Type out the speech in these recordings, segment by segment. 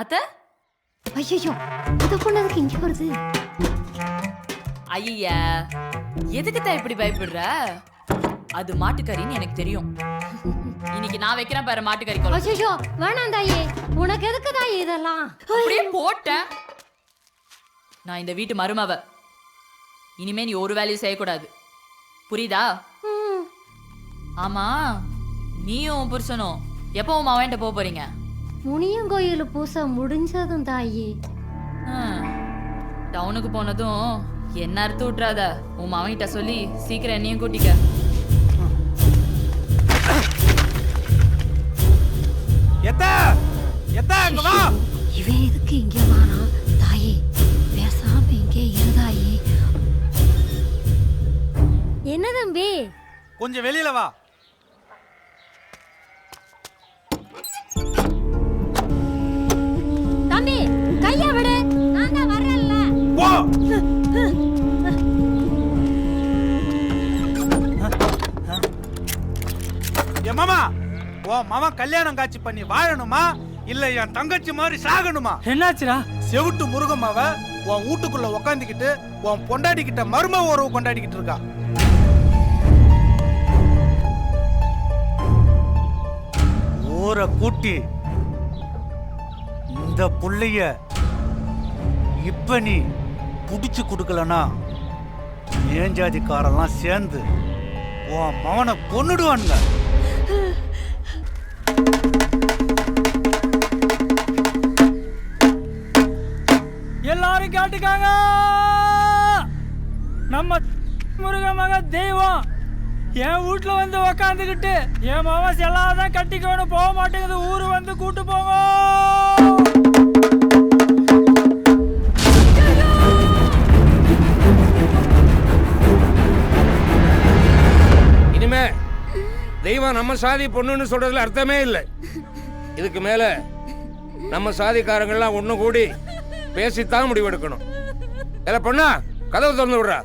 அத்தை ஐயோ அத பொண்ணதுக்கு இங்க வருது. ஐயா எதுக்கு தான் இப்படி பயப்படுற? அது மாட்டுக்கறின்னு எனக்கு தெரியும். இன்னைக்கு நான் வைக்கிறேன் பாரு மாட்டுக்கறி குழம்பு. ஐயோ வேணாம் தாயே, உனக்கு எதுக்கு தாயே இதெல்லாம்? அப்படியே போட்டேன். நான் இந்த வீட்டு மருமவ. இனிமே நீ ஒரு வேலையும் செய்யக்கூடாது, புரியுதா? ஆமா, நீயும் உன் புருஷனும் எப்போ உன் மாவன்ட்ட போக போறீங்க? முனியங்கோயில் பூசை முடிஞ்சதும் தாயே. டவுனுக்கு போனதும் என்ன அறுத்து விட்டுறாத. உன் மாவன்கிட்ட சொல்லி சீக்கிரம் என்னையும் கூட்டிக்க. இவன் எதுக்கு இங்க வானா? தாயே பேசாம இங்கே இருந்தாயே. என்ன தம்பி? கொஞ்சம் வெளியில வா. தம்பி கைய விடு, நான் தான் வரேன்ல. போ. என் மாமா, ஓ மாமா கல்யாணம் காட்சி பண்ணி வாழணுமா இல்ல என் தங்கச்சி மாதிரி சாகணுமா? என்னாச்சுடா? செவிட்டு முருகம்மாவ உன் வீட்டுக்குள்ள உக்காந்துக்கிட்டு உன் பொண்டாடி கிட்ட மர்ம உறவு கொண்டாடிக்கிட்டு இருக்கா. ஊரை கூட்டி இந்த புள்ளைய இப்ப நீ புடிச்சு கொடுக்கலனா ஏஞ்சாதிக்காரெல்லாம் சேர்ந்து உன் மவனை கொன்னுடுவானுங்க. எல்லாரும் கேட்டுக்காங்க. நம்ம முருக மக தெய்வம் என் வீட்டுல வந்து உக்காந்துக்கிட்டு என் மாமா எல்லாதான் கட்டிக்கணும் போக மாட்டேங்குது. ஊரு வந்து கூட்டு போங்க. இனிமே தெய்வம் நம்ம சாதி பொண்ணுன்னு சொல்றதுல அர்த்தமே இல்லை. இதுக்கு மேல நம்ம சாதிக்காரங்கள்லாம் ஒண்ணு கூடி பேசித்தான் முடிவெடுக்கணும். இல்ல பொண்ணா கதவு திறந்து விடுறா.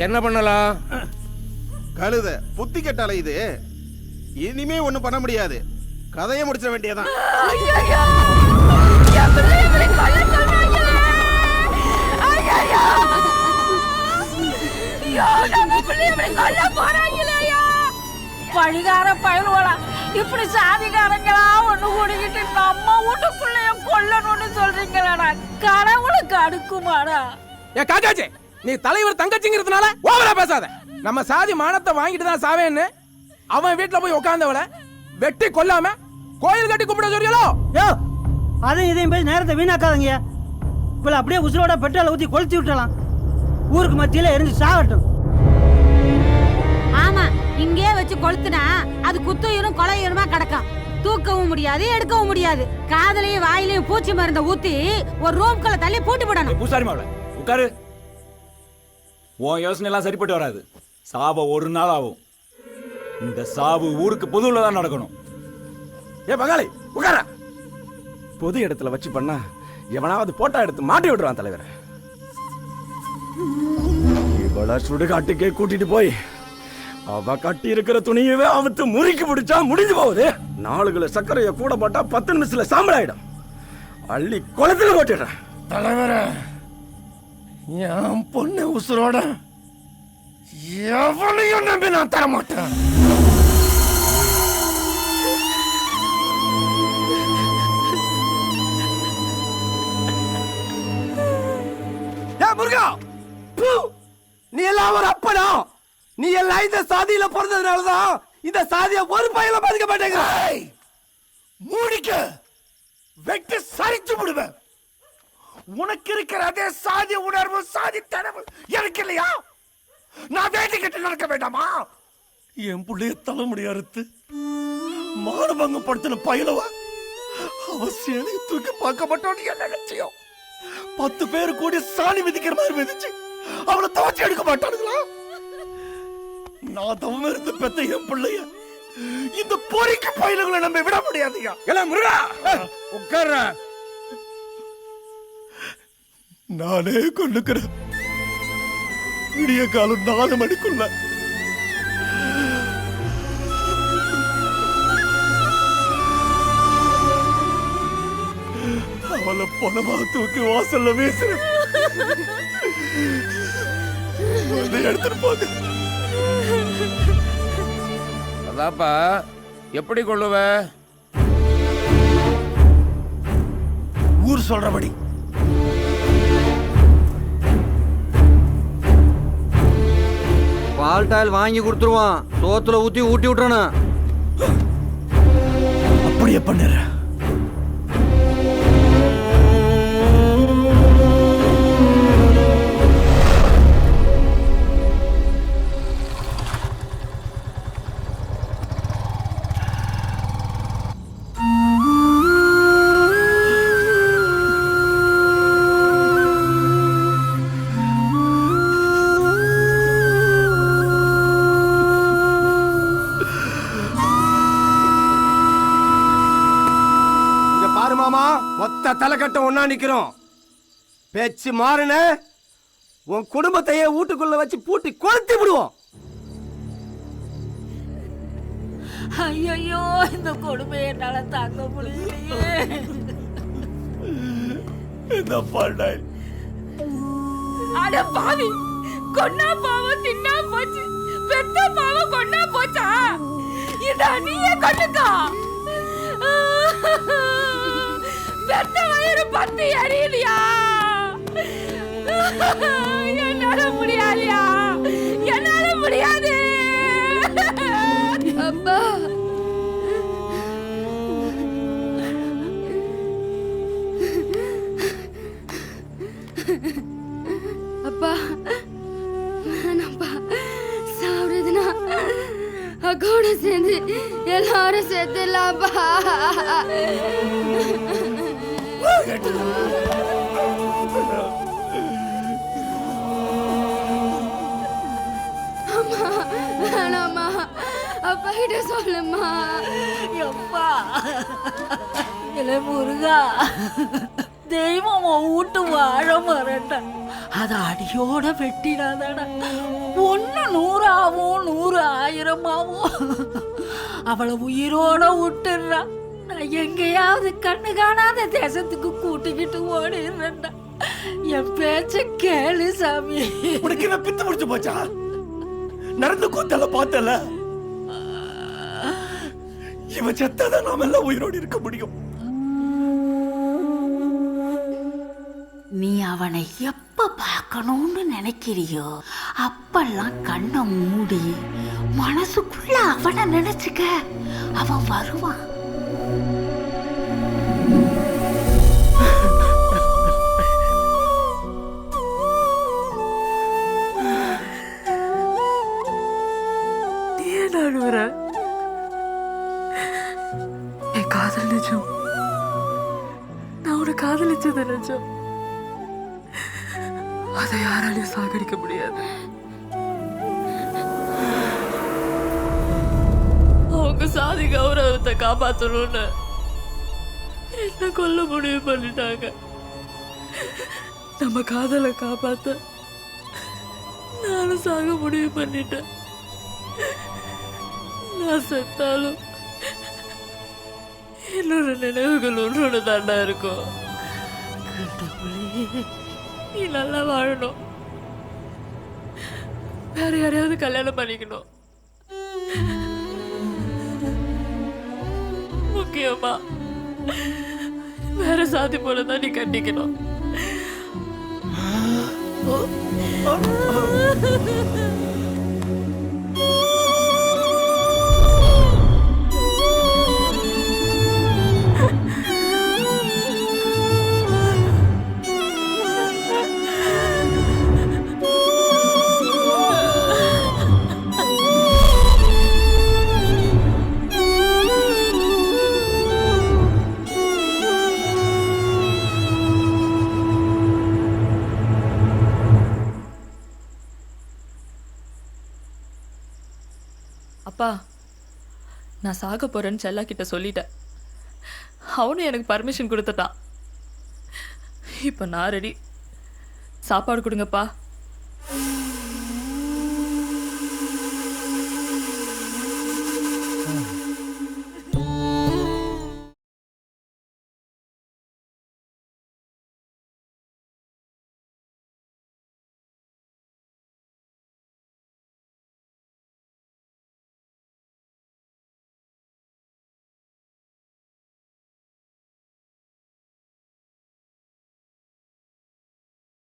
என்ன பண்ணலாம்? கழுத புத்தி கெட்டால இது. இனிமே ஒண்ணும் பண்ண முடியாது. கதையை முடிச்ச வேண்டியதான். பழிகார பயல்வளா இப்படி சாதிகாரங்களா ஒண்ணு கூடிக்கிட்டு நம்ம வீட்டுக்குள்ளைய கொல்லணும்னு சொல்றீங்களா? கடவுளுக்கு அடுக்குமாடா? ஏ காக்காச்சி, நீ தலைவர் தங்கச்சிங்கிறதுனால ஓவரா பேசாத. நம்ம சாதி மானத்தை வாங்கிட்டு தான் சாவேன்னு அவன் வீட்டுல போய் உட்கார்ந்தவள வெட்டி கொல்லாம கோயில் கட்டி கும்பிட சொல்றீங்களோ? யோ அதையும் இதையும் பேசி நேரத்தை வீணாக்காதங்க. இப்ப அப்படியே உசுரோட பெட்ரோலை ஊத்தி கொளுத்தி விட்டலாம். ஊருக்கு மத்தியில எரிஞ்சு சாகட்டும். ஆமா, இங்கே வச்சு கொளுத்துனா அது குத்துயிரும் கொலையுருமா கிடக்கும். தூக்கவும் முடியாது, எடுக்கவும் முடியாது. காதலையும் வாயிலையும் பூச்சி மருந்த ஊத்தி ஒரு ரூம்குள்ள தள்ளி பூட்டி போடணும். பூசாரி மாவள உட்காரு. உன் யோசனை எல்லாம் சரிப்பட்டு வராது. சாவ ஒரு நாள் ஆகும். இந்த சாவு ஊருக்கு பொதுவில் தான் நடக்கணும். ஏ பகாலி உட்கார. பொது இடத்துல வச்சு பண்ணா எவனாவது போட்டா எடுத்து மாட்டி விடுறான் தலைவர். இவள சுடுகாட்டுக்கே கூட்டிட்டு போய் அவ கட்டி இருக்கிற துணியவே அவுத்து முறுக்கி பிடிச்சா முடிஞ்சு போகுது. 4 கிலோ சர்க்கரையை கூட போட்டா 10 நிமிஷத்துல சாம்பல் ஆயிடும். அள்ளி குளத்துல போட்டுடுறேன். தலைவர, என் பொண்ணு உசுரோட எவனையும் நம்பி நான் தர மாட்டேன். முருகா, நீ எல்லாம் ஒரு அப்பனா? நீ எல்லாம் இந்த சாதியில பிறந்ததுனாலதான் இந்த சாதிய ஒரு பையில பாதிக்க மாட்டேங்கிற. மூடிக்க, வெட்டி சரிச்சு விடுவேன். உனக்கு இருக்கிற அதே சாதி உணர்வு, சாதி தனவு எனக்கு இல்லையா? நான் வேட்டி கட்டி நடக்க வேண்டாமா? என் பிள்ளைய தலைமுடி அறுத்து மானபங்கப்படுத்தின பயிலவ அவசியம் தூக்கி பார்க்க மாட்டோம். என்ன நிச்சயம் 10 பேர் கூடி சாணி மிதிக்கிற மாதிரி மிதிச்சு அவளை துவச்சி எடுக்க மாட்டானுங்களா? நான் தவம் இருந்து பெத்த என் பிள்ளைய இந்த பொறிக்கு பயிலுகளை நம்ம விட முடியாதுயா. முருகா, உட்கார. நானே கொண்டுக்கிறேன். விடிய காலம் 4 மணிக்குள்ள அவளை பணமா தூக்கி வாசல்ல வீசுறேன். எடுத்துட்டு போங்க. அதாப்பா, எப்படி கொள்ளுவ? ஊர் சொல்றபடி. பால் டாயில் வாங்கி கொடுத்துருவான். சோத்துல ஊத்தி ஊட்டி விட்டுறணும். அப்படியே பண்ணுற. ஒத்த தலைக்கட்ட ஒன்னா நிக்கிறோம். பேச்சு மாறுன உன் குடும்பத்தையே வீட்டுக்குள்ள வச்சு பூட்டி கொளுத்தி விடுவோம். ஐயோ, இந்த கொடுமை என்னால தாங்க முடியலையே. இந்த பாண்டாய் அட பாவி, கொன்னா பாவம் தின்னா போச்சு, பெத்த பாவம் கொன்னா போச்சா? இத நீயே கொண்டுக்கா. பெத்த வயிறு பத்தி எரியலையா? என்னால முடியாதியா, என்னால முடியாது. அப்பா, அப்பா, வேணாப்பா. சாப்பிடுதுன்னா அக்கோட சேர்ந்து எல்லாரும் சேர்த்துலாப்பா. அம்மா, வேணாம்மா. அப்பா கிட்ட சொல்லுமா. எப்பா, இல்ல முருகா, தெய்வம் வீட்டு வாழ மரண்டா, அத அடியோட வெட்டிடாதடா. 1 100 ஆகும், 100 1000 ஆகும். அவளை உயிரோட விட்டுடுறா. நான் எங்கேயாவது கண்ணு காணாத தேசத்துக்கு கூட்டிக்கிட்டு ஓடிடுறேன்டா. என் பேச்ச கேளு சாமி. உனக்கு என்ன பித்து முடிச்சு போச்சா? நடந்து கூத்தல பார்த்தல. இவன் செத்தாதான் நாம எல்லாம் உயிரோடு இருக்க முடியும். நீ அவனை எப்ப பார்க்கணும்னு நினைக்கிறியோ அப்பெல்லாம் கண்ணை மூடி மனசுக்குள்ள அவனை நினைச்சுக்க. அவன் வருவான். என் காதல் நிஜம். நான் உன்னை காதலிச்சது நிஜம். அதை யாராலையும் சாகடிக்க முடியாது. அவங்க சாதி கௌரவத்தை காப்பாற்றணும்னு என்ன கொல்ல முடிவு பண்ணிட்டாங்க. நம்ம காதலை காப்பாத்த நானும் சாக முடிவு பண்ணிட்டேன். நான் செத்தாலும் என்னோட நினைவுகள் ஒன்று தாண்டா இருக்கும். நீ நல்லா வாழணும், வேற யாரையாவது கல்யாணம் பண்ணிக்கணும். முக்கியமா வேற சாதி போலதான் நீ கட்டிக்கணும். அப்பா, நான் சாக போறேன்னு செல்லா கிட்ட சொல்லிட்டேன். அவனும் எனக்கு பர்மிஷன் கொடுத்துட்டான். இப்போ நான் ரெடி. சாப்பாடு கொடுங்கப்பா.